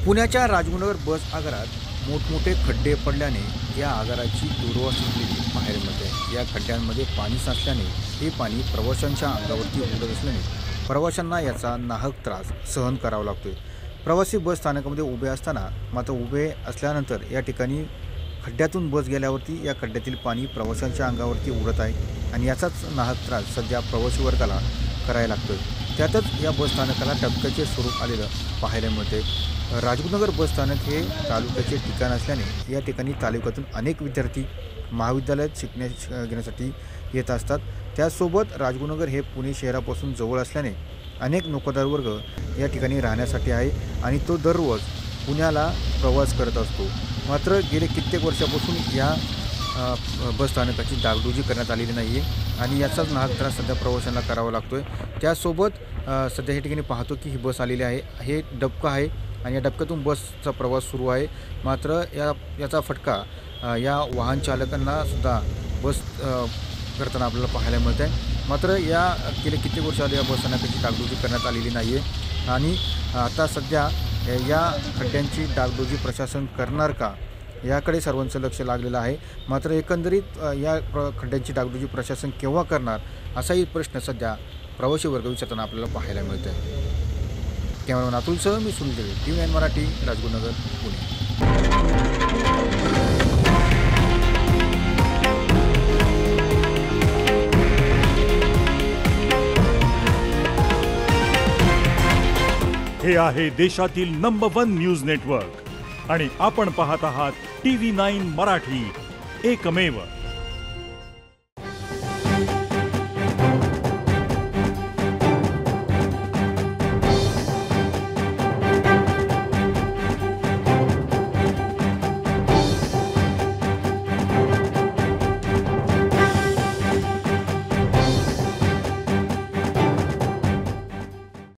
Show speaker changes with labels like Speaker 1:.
Speaker 1: पुण्याच्या राजगुरुनगर बस आगारात मोठमोठे खड्डे पडल्याने या आगाराची दुर्वासना बाहेर मिळते। या खड्ड्यांमध्ये पाणी साचल्याने हे पाणी प्रवाशांच्या अंगावरती उडत असल्याने प्रवाशांना याचा नाहक त्रास सहन करावा लागतोय। प्रवासी बस स्थानकामध्ये उभे असताना मात्र उभे असल्यानंतर या ठिकाणी खड्ड्यातून बस गेल्यावरती या खड्ड्यातील पाणी प्रवाशांच्या अंगावरती उडत आहे आणि याचाच नाहक त्रास सध्या प्रवासी वर्गाला करायला लागतोय। त्यातच या बस स्थानकाला डबक्याचे स्वरूप आलेलं पाहायला मिळते। राजगुरुनगर बस स्थानक हे तालुक्याचे ठिकाण असल्याने या ठिकाणी तालुक्यातून अनेक विद्यार्थी महाविद्यालयात घेण्यासाठी येत असतात। त्यासोबत राजगुरुनगर हे पुणे शहरापासून जवळ असल्याने अनेक नोकरदार वर्ग या ठिकाणी राहण्यासाठी आहे आणि तो दररोज पुण्याला प्रवास करत असतो। मात्र गेले कित्येक वर्षापासून या बस स्थानकाची डागडुजी करण्यात आलेली नाही आहे आणि याचाच नाहक त्रास सध्या प्रवाशांना करावा लागतो आहे। त्यासोबत सध्या या ठिकाणी पाहतो की ही बस आलेली आहे, हे डबका आहे आणि या डबक्यातून बसचा प्रवास सुरू आहे। मात्र याचा फटका या वाहन चालकांना सुद्धा बस करताना आपल्याला पाहायला मिळत आहे। मात्र या गेले कित्येक वर्ष आधी या बस स्थानकाची डागडुजी करण्यात आलेली नाही आहे आणि आता सध्या या खड्ड्यांची डागडुजी प्रशासन करणार का याकडे सर्वांचं लक्ष लागलेलं आहे। मात्र एकंदरीत या खड्ड्यांची डागडुजी प्रशासन केव्हा करणार असाही प्रश्न सध्या प्रवासी वर्ग विचारताना आपल्याला पाहायला मिळत आहे। कॅमेरामॅन अतुलसह मी सुनील देवे, TV9 मराठी, राजगुरुनगर, पुणे।
Speaker 2: हे आहे देशातील नंबर 1 न्यूज नेटवर्क आणि आपण पाहत आहात TV9 मराठी, एकमेव।